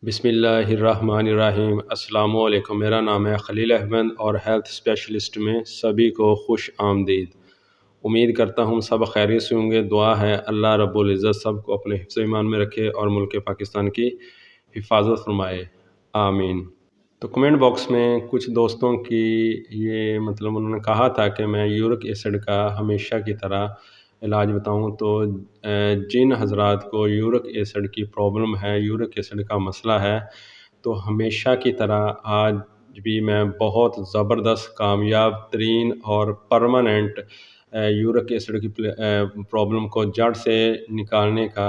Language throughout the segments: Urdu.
بسم اللہ الرحمن الرحیم۔ السلام علیکم، میرا نام ہے خلیل احمد اور ہیلتھ اسپیشلسٹ میں سبھی کو خوش آمدید۔ امید کرتا ہوں سب خیریت سے ہوں گے۔ دعا ہے اللہ رب العزت سب کو اپنے حفظ ایمان میں رکھے اور ملک پاکستان کی حفاظت فرمائے، آمین۔ تو کمنٹ باکس میں کچھ دوستوں کی یہ انہوں نے کہا تھا کہ میں یورک ایسڈ کا ہمیشہ کی طرح علاج بتاؤں، تو جن حضرات کو یورک ایسڈ کی پرابلم ہے، یورک ایسڈ کا مسئلہ ہے، تو ہمیشہ کی طرح آج بھی میں بہت زبردست کامیاب ترین اور پرماننٹ یورک ایسڈ کی پرابلم کو جڑ سے نکالنے کا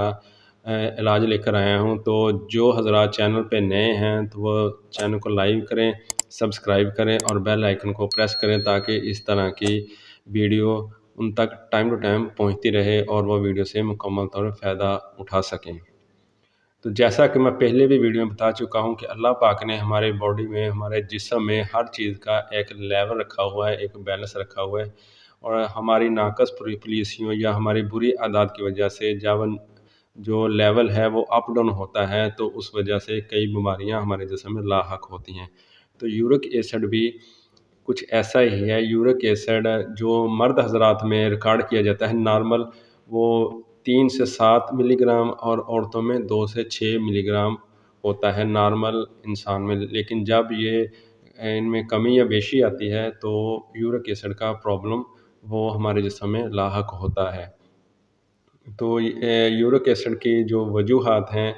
علاج لے کر آیا ہوں۔ تو جو حضرات چینل پہ نئے ہیں تو وہ چینل کو لائک کریں، سبسکرائب کریں اور بیل آئیکن کو پریس کریں تاکہ اس طرح کی ویڈیو ان تک ٹائم ٹو ٹائم پہنچتی رہے اور وہ ویڈیو سے مکمل طور پر فائدہ اٹھا سکیں۔ تو جیسا کہ میں پہلے بھی ویڈیو میں بتا چکا ہوں کہ اللہ پاک نے ہمارے باڈی میں، ہمارے جسم میں ہر چیز کا ایک لیول رکھا ہوا ہے، ایک بیلنس رکھا ہوا ہے، اور ہماری ناقص پالیسیوں یا ہماری بری عادات کی وجہ سے جو لیول ہے وہ اپ ڈاؤن ہوتا ہے، تو اس وجہ سے کئی بیماریاں ہمارے جسم میں لاحق ہوتی ہیں۔ تو یورک ایسڈ بھی کچھ ایسا ہی ہے۔ یورک ایسڈ جو مرد حضرات میں ریکارڈ کیا جاتا ہے نارمل، وہ 3 سے 7 ملی گرام اور عورتوں میں 2 سے 6 ملی گرام ہوتا ہے نارمل انسان میں، لیکن جب یہ ان میں کمی یا بیشی آتی ہے تو یورک ایسڈ کا پرابلم وہ ہمارے جسم میں لاحق ہوتا ہے۔ تو یورک ایسڈ کی جو وجوہات ہیں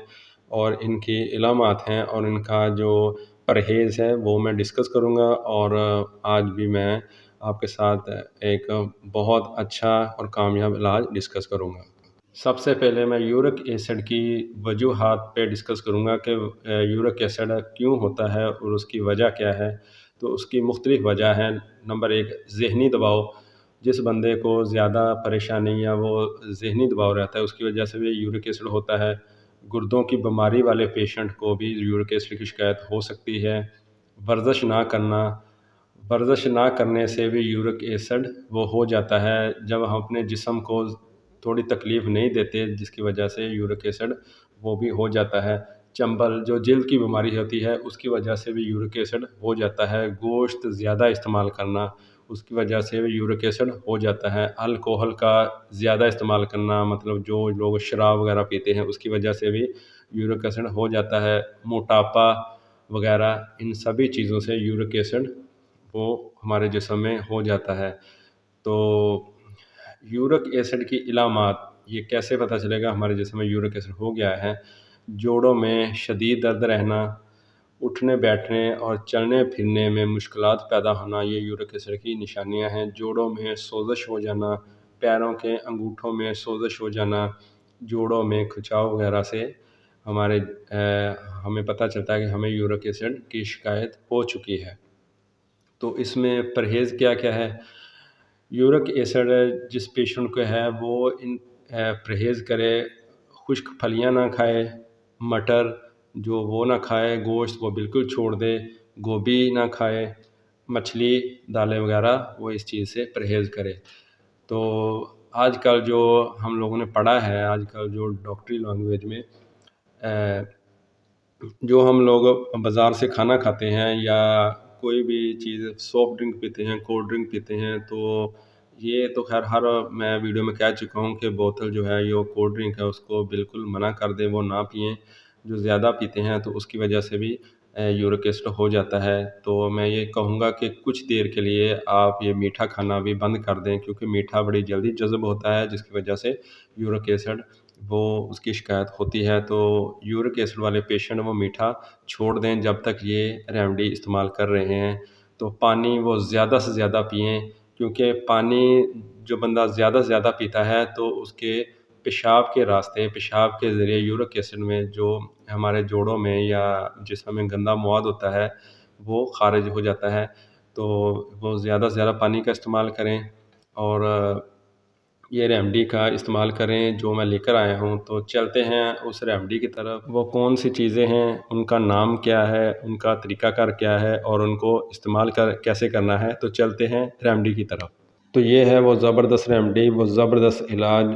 اور ان کی علامات ہیں اور ان کا جو پرہیز ہے وہ میں ڈسکس کروں گا، اور آج بھی میں آپ کے ساتھ ایک بہت اچھا اور کامیاب علاج ڈسکس کروں گا۔ سب سے پہلے میں یورک ایسڈ کی وجوہات پہ ڈسکس کروں گا کہ یورک ایسڈ کیوں ہوتا ہے اور اس کی وجہ کیا ہے۔ تو اس کی مختلف وجہ ہیں۔ نمبر 1، ذہنی دباؤ۔ جس بندے کو زیادہ پریشانی یا وہ ذہنی دباؤ رہتا ہے اس کی وجہ سے بھی یورک ایسڈ ہوتا ہے۔ گردوں کی بیماری والے پیشنٹ کو بھی یورک ایسڈ کی شکایت ہو سکتی ہے۔ ورزش نہ کرنا، ورزش نہ کرنے سے بھی یورک ایسڈ وہ ہو جاتا ہے۔ جب ہم اپنے جسم کو تھوڑی تکلیف نہیں دیتے جس کی وجہ سے یورک ایسڈ وہ بھی ہو جاتا ہے۔ چنبل جو جلد کی بیماری ہوتی ہے اس کی وجہ سے بھی یورک ایسڈ ہو جاتا ہے۔ گوشت زیادہ استعمال کرنا اس کی وجہ سے بھی یورک ایسڈ ہو جاتا ہے۔ الکوہل کا زیادہ استعمال کرنا، جو لوگ شراب وغیرہ پیتے ہیں اس کی وجہ سے بھی یورک ایسڈ ہو جاتا ہے۔ موٹاپا وغیرہ، ان سبھی چیزوں سے یورک ایسڈ وہ ہمارے جسم میں ہو جاتا ہے۔ تو یورک ایسڈ کی علامات یہ کیسے پتہ چلے گا ہمارے جسم میں یورک ایسڈ ہو گیا ہے؟ جوڑوں میں شدید درد رہنا، اٹھنے بیٹھنے اور چلنے پھرنے میں مشکلات پیدا ہونا، یہ یورک ایسڈ کی نشانیاں ہیں۔ جوڑوں میں سوزش ہو جانا، پیروں کے انگوٹھوں میں سوزش ہو جانا، جوڑوں میں کھچاؤ وغیرہ سے ہمیں پتہ چلتا ہے کہ ہمیں یورک ایسڈ کی شکایت ہو چکی ہے۔ تو اس میں پرہیز کیا کیا ہے؟ یورک ایسڈ جس پیشنٹ کو ہے وہ پرہیز کرے، خشک پھلیاں نہ کھائے، مٹر جو وہ نہ کھائے، گوشت وہ بالکل چھوڑ دے، گوبھی نہ کھائے، مچھلی دالیں وغیرہ وہ اس چیز سے پرہیز کرے۔ تو آج کل جو ہم لوگوں نے پڑھا ہے، آج کل جو ڈاکٹری لینگویج میں جو ہم لوگ بازار سے کھانا کھاتے ہیں یا کوئی بھی چیز سافٹ ڈرنک پیتے ہیں، کولڈ ڈرنک پیتے ہیں، تو یہ تو خیر ہر میں ویڈیو میں کہہ چکا ہوں کہ بوتل جو ہے یہ کولڈ ڈرنک ہے اس کو بالکل منع کر دیں، وہ نہ پئیں۔ جو زیادہ پیتے ہیں تو اس کی وجہ سے بھی یورک ایسڈ ہو جاتا ہے۔ تو میں یہ کہوں گا کہ کچھ دیر کے لیے آپ یہ میٹھا کھانا بھی بند کر دیں، کیونکہ میٹھا بڑی جلدی جذب ہوتا ہے جس کی وجہ سے یورک ایسڈ وہ اس کی شکایت ہوتی ہے۔ تو یورک ایسڈ والے پیشنٹ وہ میٹھا چھوڑ دیں جب تک یہ ریمیڈی استعمال کر رہے ہیں۔ تو پانی وہ زیادہ سے زیادہ پئیں، کیونکہ پانی جو بندہ زیادہ سے زیادہ پیتا ہے تو اس کے پیشاب کے راستے، پیشاب کے ذریعے یورک ایسڈ میں جو ہمارے جوڑوں میں یا جسم میں گندا مواد ہوتا ہے وہ خارج ہو جاتا ہے۔ تو وہ زیادہ سے زیادہ پانی کا استعمال کریں اور یہ ریمیڈی کا استعمال کریں جو میں لے کر آیا ہوں۔ تو چلتے ہیں اس ریمیڈی کی طرف۔ وہ کون سی چیزیں ہیں، ان کا نام کیا ہے، ان کا طریقہ کار کیا ہے اور ان کو استعمال کیسے کرنا ہے، تو چلتے ہیں ریمیڈی کی طرف۔ تو یہ ہے وہ زبردست ریمیڈی، وہ زبردست علاج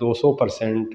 200%